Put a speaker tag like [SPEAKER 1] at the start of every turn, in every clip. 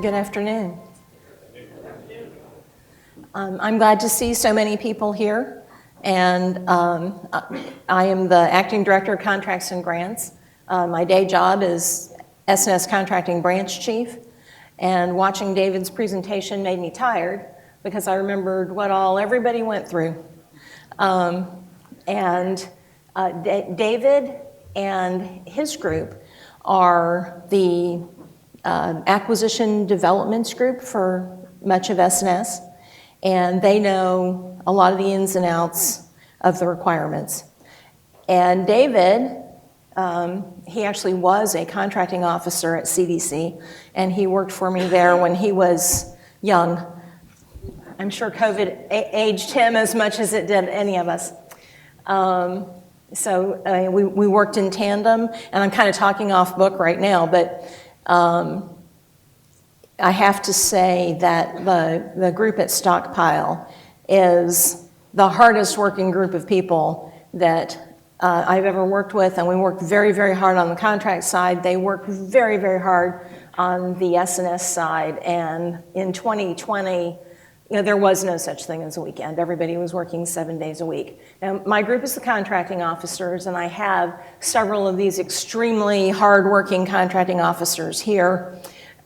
[SPEAKER 1] Good afternoon. I'm glad to see so many people here, and I am the Acting Director of Contracts and Grants. My day job is S&S Contracting Branch Chief, and watching David's presentation made me tired because I remembered what all everybody went through. David and his group are the acquisition developments group for much of S&S, and they know a lot of the ins and outs of the requirements. And David, he actually was a contracting officer at CDC, and he worked for me there when he was young. I'm sure COVID aged him as much as it did any of us. We worked in tandem, and I'm kind of talking off book right now, but I have to say that the group at Stockpile is the hardest working group of people that I've ever worked with, and we work very, very hard on the contract side. They work very, very hard on the S&S side, and in 2020, there was no such thing as a weekend. Everybody was working 7 days a week. Now, my group is the contracting officers, and I have several of these extremely hard-working contracting officers here.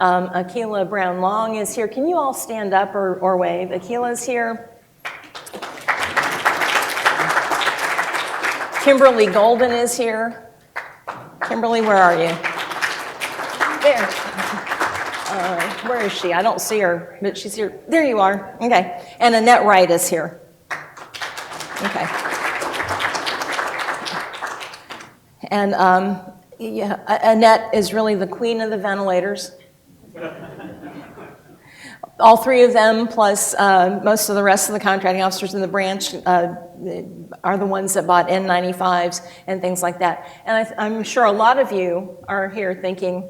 [SPEAKER 1] Akila Brown-Long is here. Can you all stand up or wave? Akila's here. Kimberly Golden is here. Kimberly, where are you? There. Where is she? I don't see her, but she's here. There you are. Okay. And Annette Wright is here. Okay. And Annette is really the queen of the ventilators. All three of them, plus most of the rest of the contracting officers in the branch, are the ones that bought N95s and things like that. And I'm sure a lot of you are here thinking,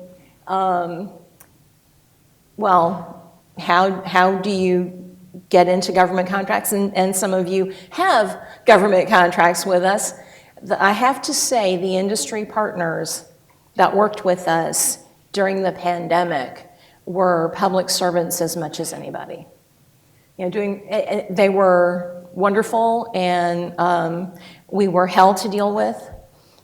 [SPEAKER 1] well, how do you get into government contracts? And some of you have government contracts with us. I have to say the industry partners that worked with us during the pandemic were public servants as much as anybody. They were wonderful, and we were hell to deal with.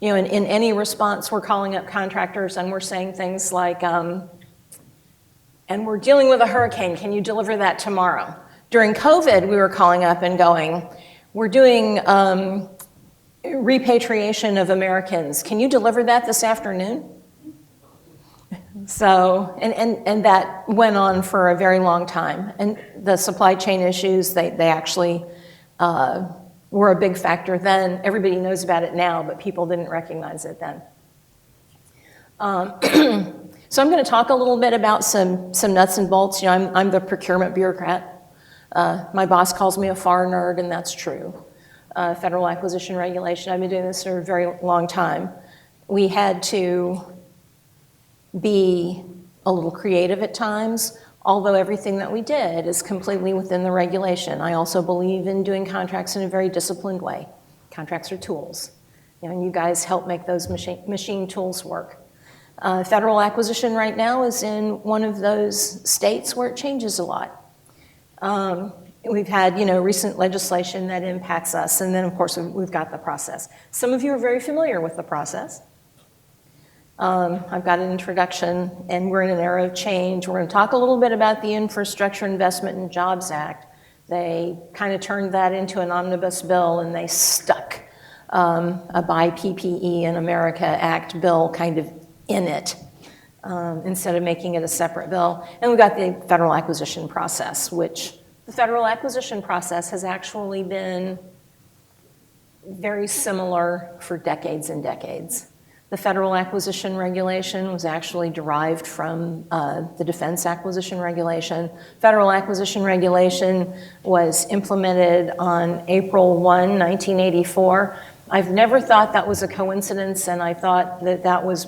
[SPEAKER 1] In any response, we're calling up contractors and we're saying things like, and we're dealing with a hurricane, can you deliver that tomorrow? During COVID, we were calling up and going, we're doing repatriation of Americans, can you deliver that this afternoon? So, and that went on for a very long time. And the supply chain issues, they actually were a big factor then. Everybody knows about it now, but people didn't recognize it then. So I'm going to talk a little bit about some nuts and bolts. I'm the procurement bureaucrat. My boss calls me a FAR nerd, and that's true. Federal acquisition regulation. I've been doing this for a very long time. We had to be a little creative at times, although everything that we did is completely within the regulation. I also believe in doing contracts in a very disciplined way. Contracts are tools, and you guys help make those machine tools work. Federal acquisition right now is in one of those states where it changes a lot. We've had, recent legislation that impacts us, and then of course we've got the process. Some of you are very familiar with the process. I've got an introduction, and we're in an era of change. We're going to talk a little bit about the Infrastructure Investment and Jobs Act. They kind of turned that into an omnibus bill, and they stuck a Buy PPE in America Act bill kind of in it instead of making it a separate bill. And we've got the federal acquisition process, which the federal acquisition process has actually been very similar for decades and decades. The federal acquisition regulation was actually derived from the defense acquisition regulation. Federal acquisition regulation was implemented on April 1, 1984. I've never thought that was a coincidence, and I thought that was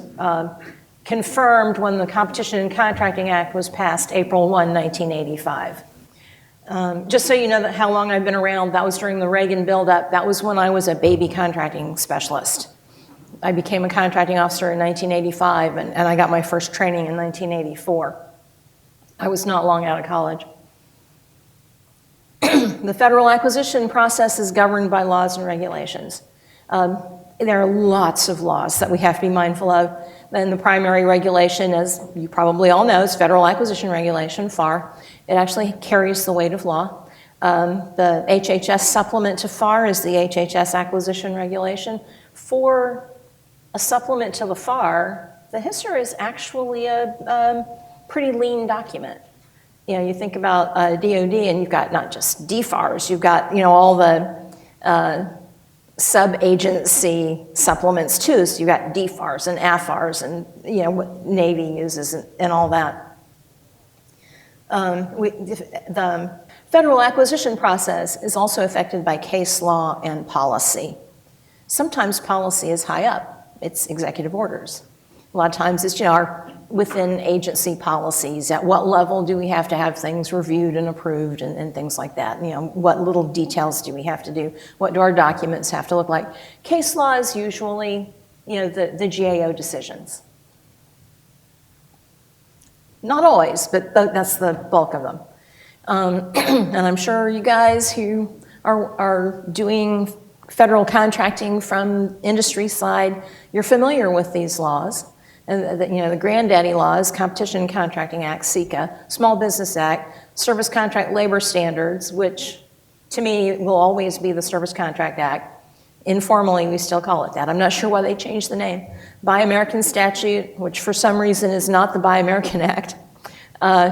[SPEAKER 1] confirmed when the Competition and Contracting Act was passed April 1, 1985. Just so you know how long I've been around, that was during the Reagan buildup. That was when I was a baby contracting specialist. I became a contracting officer in 1985, and I got my first training in 1984. I was not long out of college. The federal acquisition process is governed by laws and regulations. There are lots of laws that we have to be mindful of. And the primary regulation, as you probably all know, is Federal Acquisition Regulation, FAR. It actually carries the weight of law. The HHS supplement to FAR is the HHS Acquisition Regulation. For a supplement to the FAR, the HISR is actually a pretty lean document. You know, you think about DOD and you've got not just DFARs, you've got, you know, all the sub-agency supplements too. So you've got DFARs and AFARs and, you know, what Navy uses and all that. The federal acquisition process is also affected by case law and policy. Sometimes policy is high up. It's executive orders. A lot of times it's, you know, our within agency policies, at what level do we have to have things reviewed and approved and things like that. You know, what little details do we have to do? What do our documents have to look like? Case law is usually, you know, the GAO decisions. Not always, but that's the bulk of them. And I'm sure you guys who are doing federal contracting from industry side, you're familiar with these laws. And you know, the granddaddy laws, Competition and Contracting Act, CICA, Small Business Act, Service Contract Labor Standards, which to me will always be the Service Contract Act. Informally, we still call it that. I'm not sure why they changed the name. Buy American Statute, which for some reason is not the Buy American Act.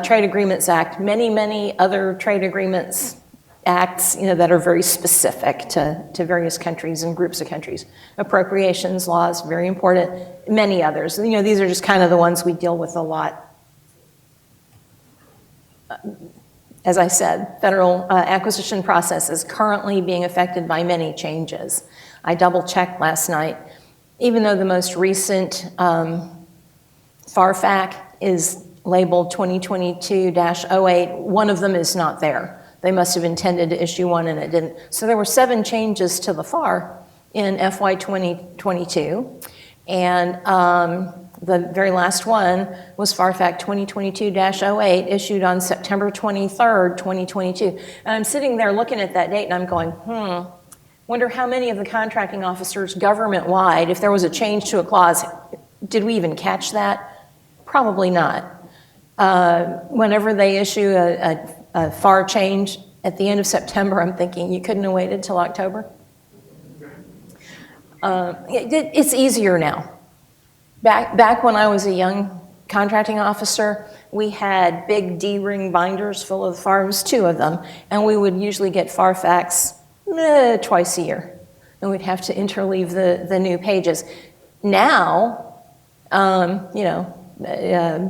[SPEAKER 1] Trade Agreements Act, many other trade agreements acts, you know, that are very specific to various countries and groups of countries. Appropriations laws, very important. Many others. You know, these are just kind of the ones we deal with a lot. As I said, federal acquisition process is currently being affected by many changes. I double-checked last night. Even though the most recent FARFAC is labeled 2022-08, one of them is not there. They must have intended to issue one and it didn't. So there were 7 changes to the FAR in FY 2022. And the very last one was FARFAC 2022-08, issued on September 23rd, 2022. And I'm sitting there looking at that date and I'm going, wonder how many of the contracting officers government-wide, if there was a change to a clause, did we even catch that? Probably not. Whenever they issue a FAR change at the end of September, I'm thinking, you couldn't have waited till October? It's easier now. Back when I was a young contracting officer, we had big D-ring binders full of FARs, 2 of them, and we would usually get FARFACs twice a year, and we'd have to interleave the new pages. Now, you know,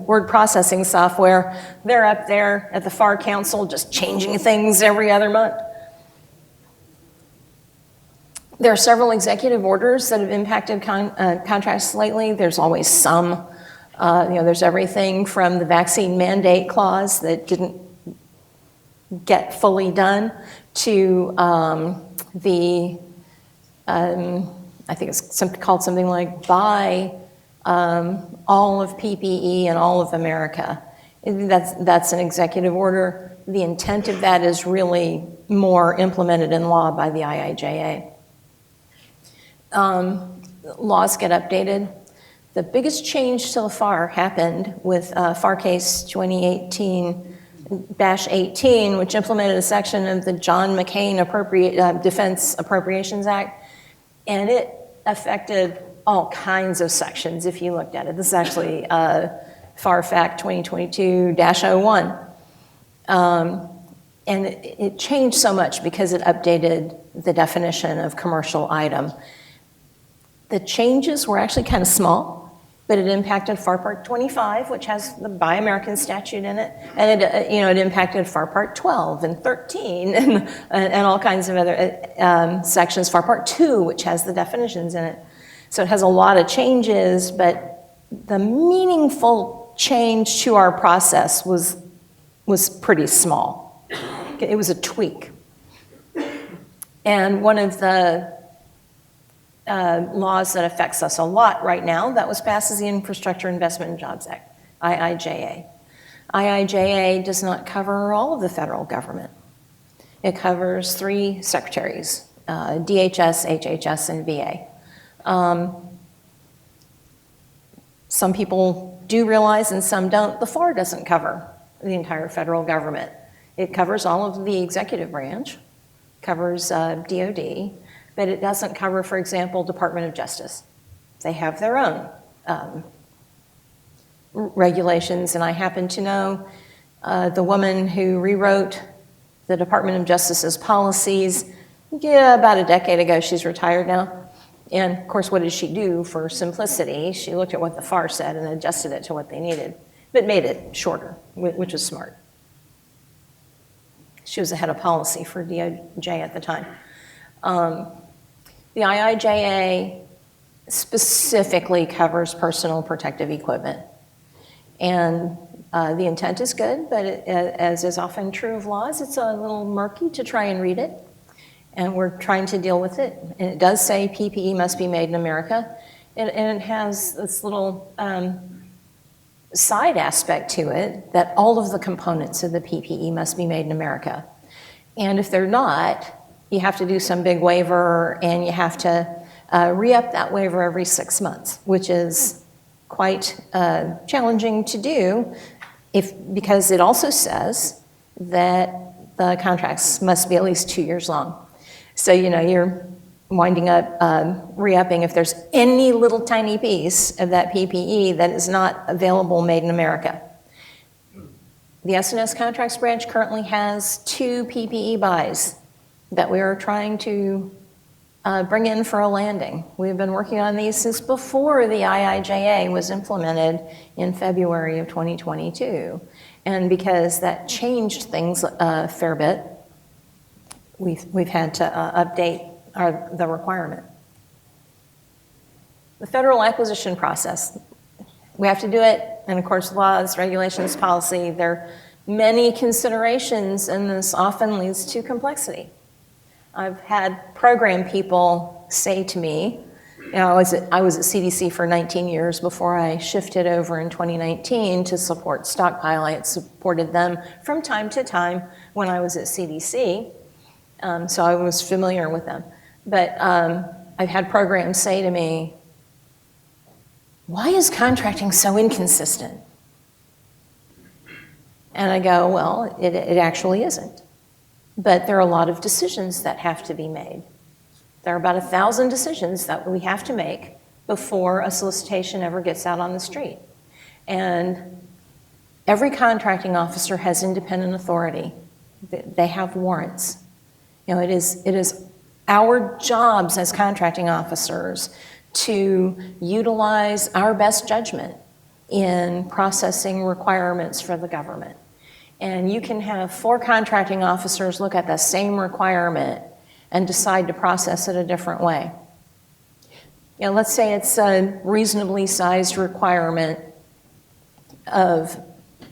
[SPEAKER 1] word processing software, they're up there at the FAR Council just changing things every other month. There are several executive orders that have impacted contracts lately. There's always some. You know, there's everything from the vaccine mandate clause that didn't get fully done to the, I think it's called something like buy all of PPE in all of America. That's an executive order. The intent of that is really more implemented in law by the IIJA. Laws get updated. The biggest change to the FAR happened with FAR case 2018-18, which implemented a section of the John McCain Defense Appropriations Act, and it affected all kinds of sections if you looked at it. This is actually FARFAC 2022-01. And it changed so much because it updated the definition of commercial item. The changes were actually kind of small, but it impacted FAR Part 25, which has the Buy American statute in it, and it impacted FAR Part 12 and 13 and all kinds of other sections. FAR Part 2, which has the definitions in it. So it has a lot of changes, but the meaningful change to our process was pretty small. It was a tweak. And one of the laws that affects us a lot right now that was passed is the Infrastructure Investment and Jobs Act, IIJA. IIJA does not cover all of the federal government. It covers 3 secretaries, DHS, HHS, and VA. Some people do realize and some don't, the FAR doesn't cover the entire federal government. It covers all of the executive branch, covers DOD, but it doesn't cover, for example, Department of Justice. They have their own regulations, and I happen to know the woman who rewrote the Department of Justice's policies, about a decade ago. She's retired now. And of course, what did she do for simplicity? She looked at what the FAR said and adjusted it to what they needed, but made it shorter, which was smart. She was the head of policy for DOJ at the time. The IIJA specifically covers personal protective equipment. And the intent is good, but as is often true of laws, it's a little murky to try and read it. And we're trying to deal with it. And it does say PPE must be made in America. And it has this little side aspect to it that all of the components of the PPE must be made in America. And if they're not, you have to do some big waiver, and you have to re-up that waiver every 6 months, which is quite challenging to do because it also says that the contracts must be at least 2 years long. So, you're winding up re-upping if there's any little tiny piece of that PPE that is not available made in America. The SNS Contracts Branch currently has 2 PPE buys that we are trying to bring in for a landing. We've been working on these since before the IIJA was implemented in February of 2022. And because that changed things a fair bit, we've had to update the requirement. The federal acquisition process, we have to do it, and of course laws, regulations, policy, there are many considerations, and this often leads to complexity. I've had program people say to me, I was at CDC for 19 years before I shifted over in 2019 to support Stockpile. I had supported them from time to time when I was at CDC. So I was familiar with them. But I've had programs say to me, why is contracting so inconsistent? And I go, well, it actually isn't. But there are a lot of decisions that have to be made. There are about 1,000 decisions that we have to make before a solicitation ever gets out on the street. And every contracting officer has independent authority. They have warrants. It is our jobs as contracting officers to utilize our best judgment in processing requirements for the government. And you can have 4 contracting officers look at the same requirement and decide to process it a different way. Let's say it's a reasonably sized requirement of,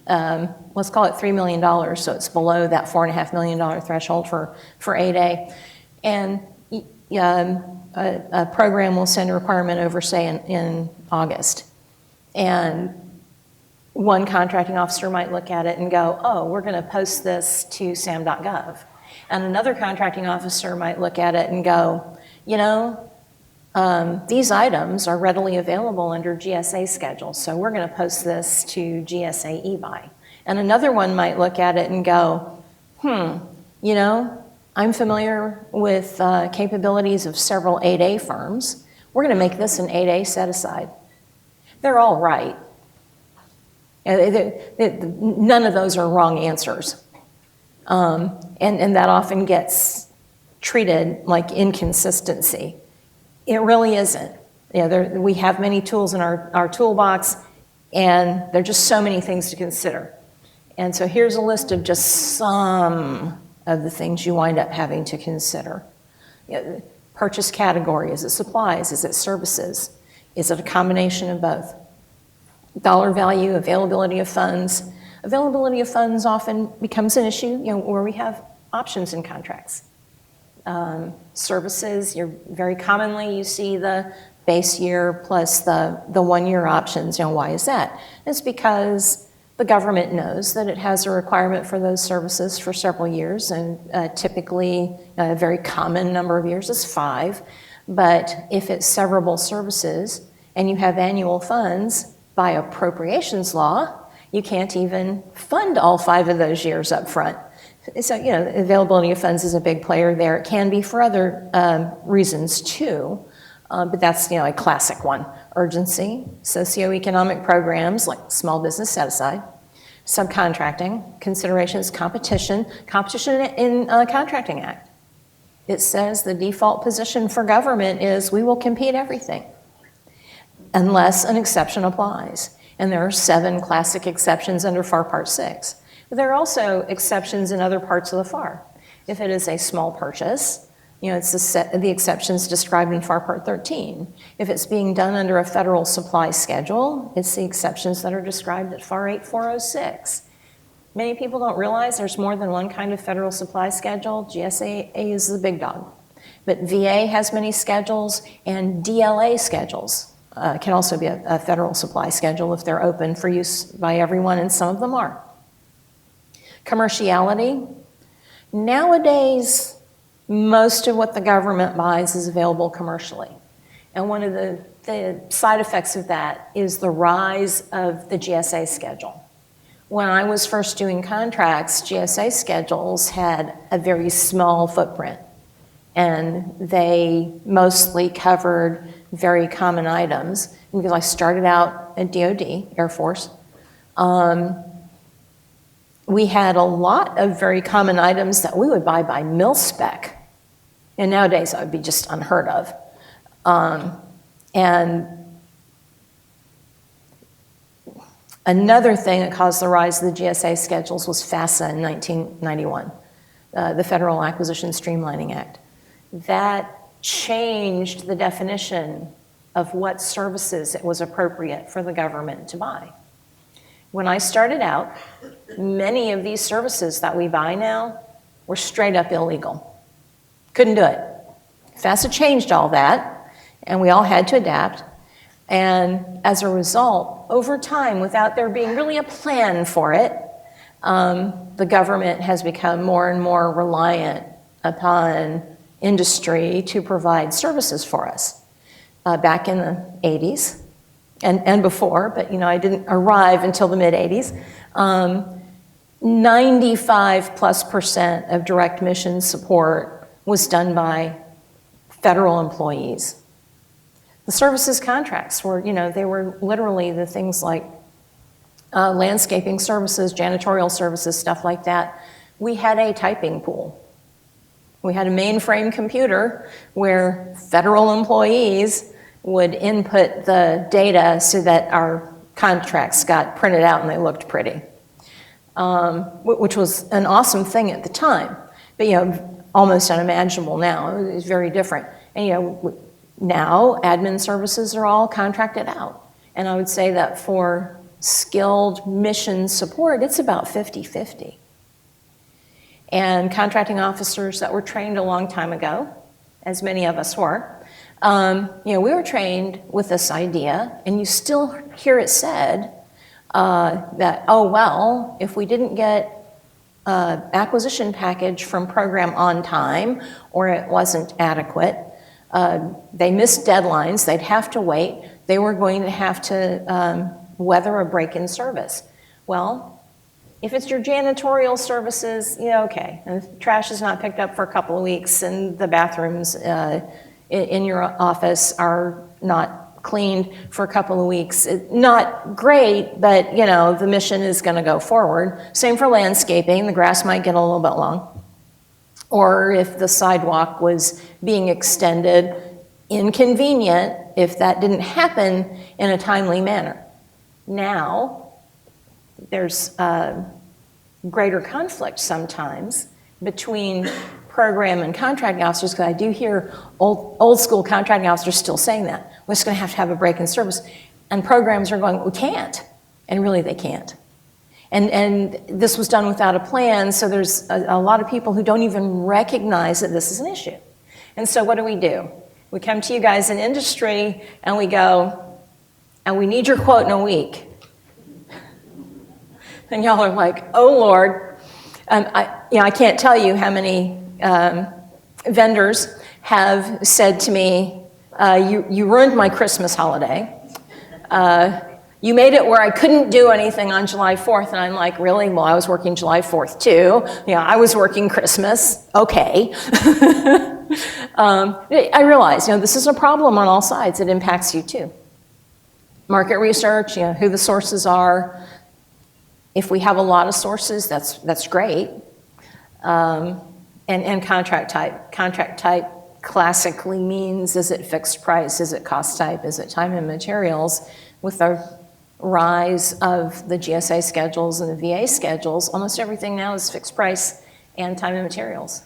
[SPEAKER 1] let's call it $3 million, so it's below that $4.5 million threshold for 8A. And a program will send a requirement over, say, in August. And one contracting officer might look at it and go, oh, we're going to post this to sam.gov. And another contracting officer might look at it and go, these items are readily available under GSA schedules, so we're going to post this to GSA eBuy. And another one might look at it and go, I'm familiar with capabilities of several 8A firms. We're going to make this an 8A set-aside. They're all right. None of those are wrong answers. And that often gets treated like inconsistency. It really isn't. We have many tools in our toolbox, and there are just so many things to consider. And so here's a list of just some of the things you wind up having to consider. Purchase category, is it supplies, is it services? Is it a combination of both? Dollar value, availability of funds. Availability of funds often becomes an issue, where we have options in contracts. Services, very commonly you see the base year plus the 1 year options. Why is that? It's because The government knows that it has a requirement for those services for several years, and typically a very common number of years is 5. But if it's severable services and you have annual funds by appropriations law, you can't even fund all 5 of those years up front. So, availability of funds is a big player there. It can be for other reasons too, but that's, a classic one. Urgency, socioeconomic programs like small business set-aside, subcontracting, considerations, competition in Contracting Act. It says the default position for government is we will compete everything unless an exception applies. And there are 7 classic exceptions under FAR Part 6. But there are also exceptions in other parts of the FAR. If it is a small purchase, it's the exceptions described in FAR Part 13. If it's being done under a federal supply schedule, it's the exceptions that are described at FAR 8406. Many people don't realize there's more than one kind of federal supply schedule. GSA is the big dog. But VA has many schedules, and DLA schedules can also be a federal supply schedule if they're open for use by everyone, and some of them are. Commerciality. Nowadays, most of what the government buys is available commercially. And one of the side effects of that is the rise of the GSA schedule. When I was first doing contracts, GSA schedules had a very small footprint, and they mostly covered very common items. Because I started out at DoD, Air Force, we had a lot of very common items that we would buy by mil-spec. And nowadays, that would be just unheard of. And another thing that caused the rise of the GSA schedules was FASA in 1991, the Federal Acquisition Streamlining Act. That changed the definition of what services it was appropriate for the government to buy. When I started out, many of these services that we buy now were straight up illegal. Couldn't do it. FASA changed all that, and we all had to adapt. And as a result, over time, without there being really a plan for it, the government has become more and more reliant upon industry to provide services for us. Back in the 80s, and before, but I didn't arrive until the mid-80s, 95+% of direct mission support was done by federal employees. The services contracts were, they were literally the things like landscaping services, janitorial services, stuff like that. We had a typing pool. We had a mainframe computer where federal employees would input the data so that our contracts got printed out and they looked pretty, which was an awesome thing at the time, but almost unimaginable now. It's very different. And now admin services are all contracted out. And I would say that for skilled mission support, it's about 50-50. And contracting officers that were trained a long time ago, as many of us were, we were trained with this idea, and you still hear it said that, oh, well, if we didn't get an acquisition package from program on time, or it wasn't adequate, they missed deadlines, they'd have to wait, they were going to have to weather a break in service. Well, if it's your janitorial services, okay. And if trash is not picked up for a couple of weeks and the bathrooms in your office are not cleaned for a couple of weeks, not great, but the mission is going to go forward. Same for landscaping, the grass might get a little bit long. Or if the sidewalk was being extended, inconvenient if that didn't happen in a timely manner. Now, there's greater conflict sometimes between program and contracting officers, because I do hear old school contracting officers still saying that. We're just going to have a break in service. And programs are going, we can't. And really, they can't. And this was done without a plan, so there's a lot of people who don't even recognize that this is an issue. And so what do? We come to you guys in industry, and we go, and we need your quote in a week. And y'all are like, oh Lord. I can't tell you how many vendors have said to me, you ruined my Christmas holiday. You made it where I couldn't do anything on July 4th. And I'm like, really? Well, I was working July 4th too. I was working Christmas. Okay. I realize, this is a problem on all sides. It impacts you too. Market research, who the sources are. If we have a lot of sources, that's great. And contract type. Contract type classically means, is it fixed price? Is it cost type? Is it time and materials? With the rise of the GSA schedules and the VA schedules, almost everything now is fixed price and time and materials.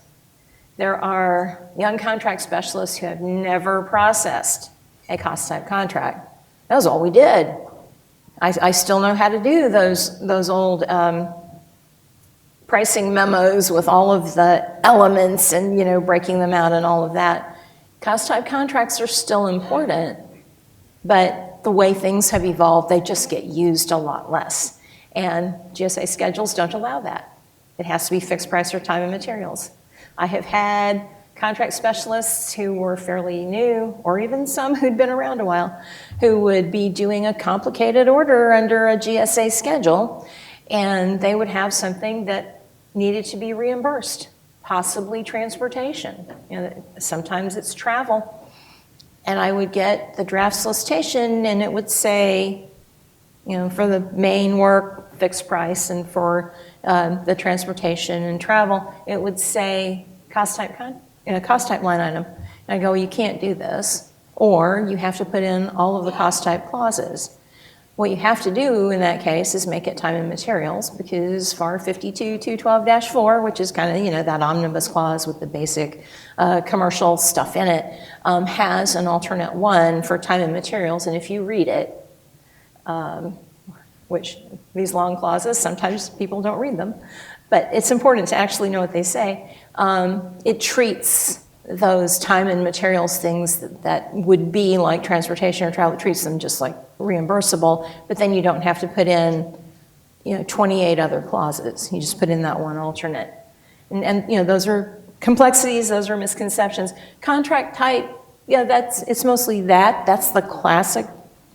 [SPEAKER 1] There are young contract specialists who have never processed a cost type contract. That was all we did. I still know how to do those old pricing memos with all of the elements and breaking them out and all of that. Cost type contracts are still important, but the way things have evolved, they just get used a lot less. And GSA schedules don't allow that. It has to be fixed price or time and materials. I have had contract specialists who were fairly new, or even some who'd been around a while, who would be doing a complicated order under a GSA schedule, and they would have something that needed to be reimbursed, possibly transportation. Sometimes it's travel. And I would get the draft solicitation, and it would say, for the main work, fixed price, and for the transportation and travel, it would say cost type line item. And I go, well, you can't do this, or you have to put in all of the cost type clauses. What you have to do in that case is make it time and materials, because FAR 52-212-4, which is kind of, that omnibus clause with the basic commercial stuff in it, has an alternate one for time and materials. And if you read it, which these long clauses, sometimes people don't read them, but it's important to actually know what they say. It treats those time and materials things that would be like transportation or travel, it treats them just like reimbursable, but then you don't have to put in 28 other clauses. You just put in that one alternate. And those are complexities, those are misconceptions. Contract type, it's mostly that. That's the classic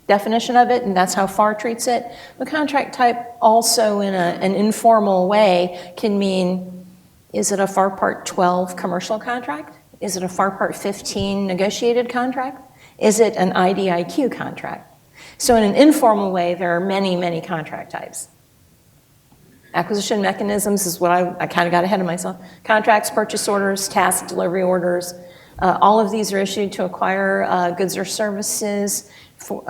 [SPEAKER 1] definition of it, and that's how FAR treats it. The contract type also in an informal way can mean, is it a FAR Part 12 commercial contract? Is it a FAR Part 15 negotiated contract? Is it an IDIQ contract? So in an informal way, there are many, many contract types. Acquisition mechanisms is what I kind of got ahead of myself. Contracts, purchase orders, task delivery orders. All of these are issued to acquire goods or services for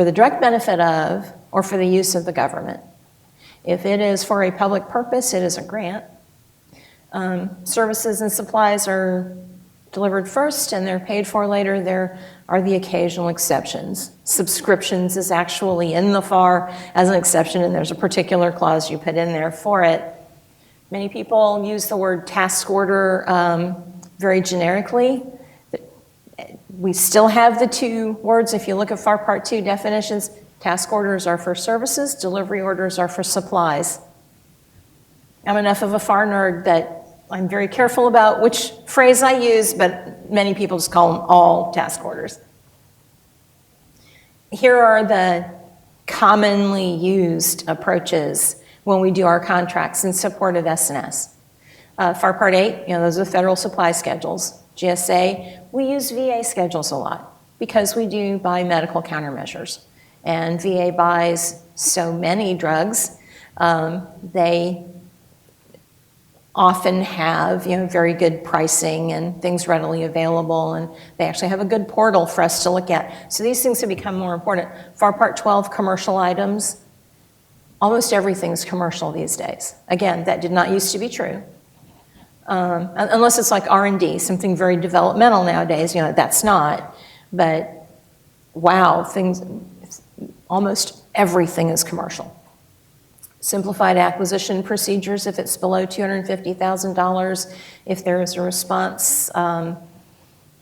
[SPEAKER 1] the direct benefit of or for the use of the government. If it is for a public purpose, it is a grant. Services and supplies are delivered first and they're paid for later. There are the occasional exceptions. Subscriptions is actually in the FAR as an exception, and there's a particular clause you put in there for it. Many people use the word task order very generically. We still have the two words. If you look at FAR Part 2 definitions, task orders are for services, delivery orders are for supplies. I'm enough of a FAR nerd that I'm very careful about which phrase I use, but many people just call them all task orders. Here are the commonly used approaches when we do our contracts in support of S&S. FAR Part 8, those are the federal supply schedules. GSA, we use VA schedules a lot because we do buy medical countermeasures. And VA buys so many drugs, they often have very good pricing and things readily available, and they actually have a good portal for us to look at. So these things have become more important. FAR Part 12 commercial items, almost everything's commercial these days. Again, that did not used to be true. Unless it's like R&D, something very developmental nowadays, that's not. But wow, almost everything is commercial. Simplified acquisition procedures if it's below $250,000. If there is a response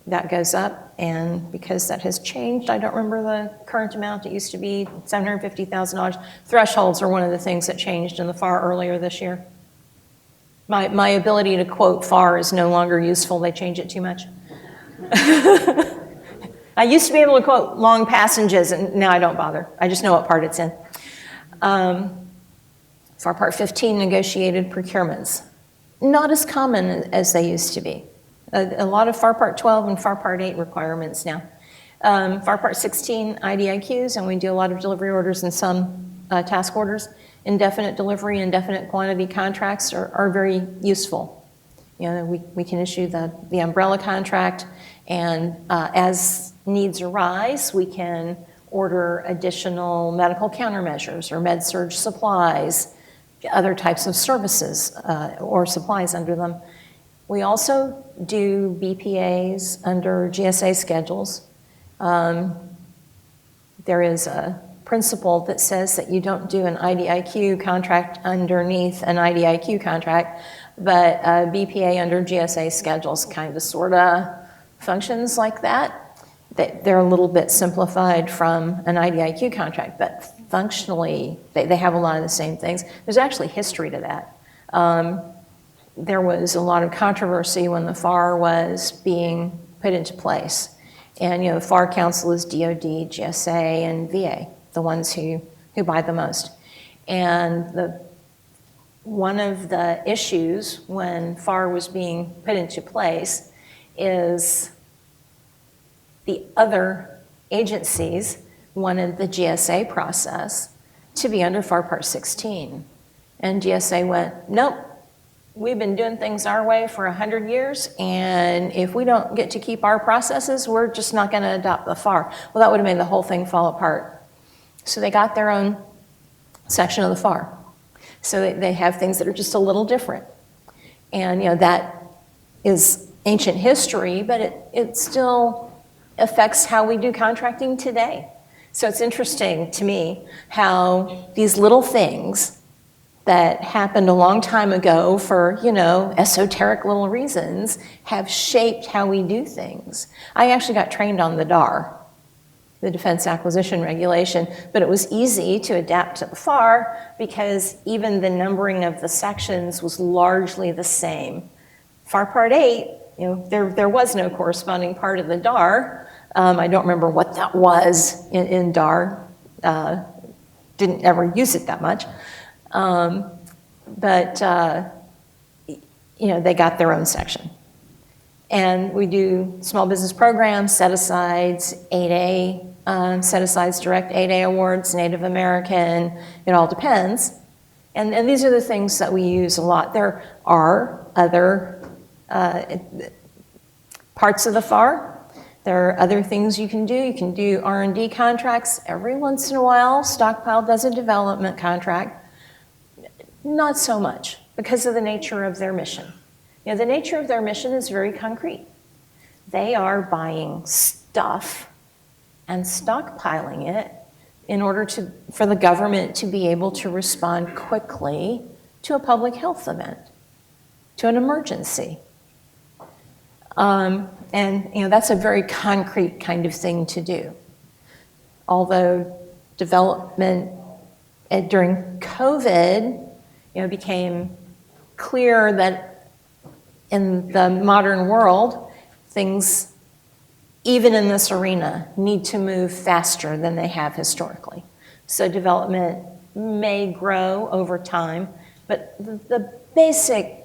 [SPEAKER 1] that goes up, and because that has changed, I don't remember the current amount. It used to be $750,000. Thresholds are one of the things that changed in the FAR earlier this year. My ability to quote FAR is no longer useful. They change it too much. I used to be able to quote long passages, and now I don't bother. I just know what part it's in. FAR Part 15, negotiated procurements. Not as common as they used to be. A lot of FAR Part 12 and FAR Part 8 requirements now. FAR Part 16, IDIQs, and we do a lot of delivery orders and some task orders. Indefinite delivery, indefinite quantity contracts are very useful. You know, we can issue the umbrella contract, and as needs arise, we can order additional medical countermeasures or med-surg supplies, other types of services or supplies under them. We also do BPAs under GSA schedules. There is a principle that says that you don't do an IDIQ contract underneath an IDIQ contract, but a BPA under GSA schedules kind of sort of functions like that. They're a little bit simplified from an IDIQ contract, but functionally they have a lot of the same things. There's actually history to that. There was a lot of controversy when the FAR was being put into place. And, you know, the FAR Council is DOD, GSA, and VA, the ones who buy the most. And one of the issues when FAR was being put into place is the other agencies wanted the GSA process to be under FAR Part 16. And GSA went, nope. We've been doing things our way for 100 years, and if we don't get to keep our processes, we're just not going to adopt the FAR. Well, that would have made the whole thing fall apart. So they got their own section of the FAR. So they have things that are just a little different. And, you know, that is ancient history, but it still affects how we do contracting today. So it's interesting to me how these little things that happened a long time ago for, you know, esoteric little reasons have shaped how we do things. I actually got trained on the DAR, the Defense Acquisition Regulation, but it was easy to adapt to the FAR because even the numbering of the sections was largely the same. FAR Part 8, you know, there was no corresponding part of the DAR. I don't remember what that was in DAR. Didn't ever use it that much. But you know, they got their own section. And we do small business programs, set-asides, 8A, set-asides, direct 8A awards, Native American, it all depends. And these are the things that we use a lot. There are other parts of the FAR. There are other things you can do. You can do R&D contracts. Every once in a while, Stockpile does a development contract. Not so much, because of the nature of their mission. You know, the nature of their mission is very concrete. They are buying stuff and stockpiling it in order for the government to be able to respond quickly to a public health event, to an emergency. And you know, that's a very concrete kind of thing to do. Although development during COVID, you know, became clear that in the modern world, things, even in this arena, need to move faster than they have historically. So development may grow over time, but the basic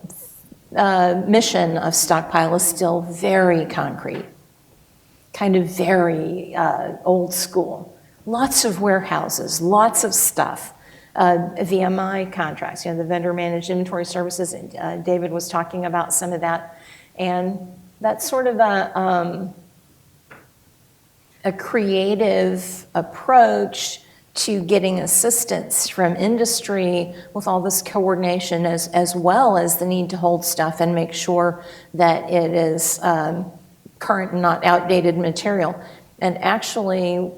[SPEAKER 1] mission of Stockpile is still very concrete, kind of very old school. Lots of warehouses, lots of stuff. VMI contracts, you know, the vendor managed inventory services. David was talking about some of that. And that's sort of a creative approach to getting assistance from industry with all this coordination as well as the need to hold stuff and make sure that it is current and not outdated material. And actually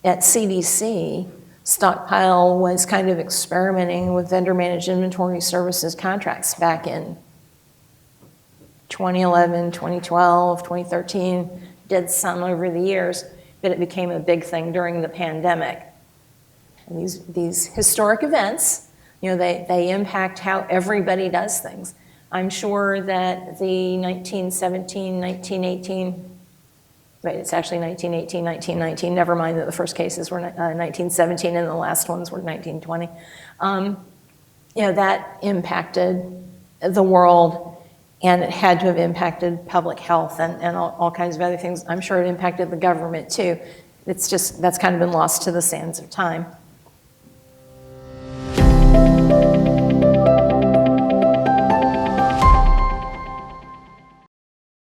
[SPEAKER 1] at CDC, Stockpile was kind of experimenting with vendor managed inventory services contracts back in 2011, 2012, 2013, did some over the years, but it became a big thing during the pandemic. And these historic events, they impact how everybody does things. I'm sure that the 1917, 1918, right, it's actually 1918, 1919, never mind that the first cases were 1917 and the last ones were 1920. That impacted the world, and it had to have impacted public health and all kinds of other things. I'm sure it impacted the government too. It's just, that's kind of been lost to the sands of time.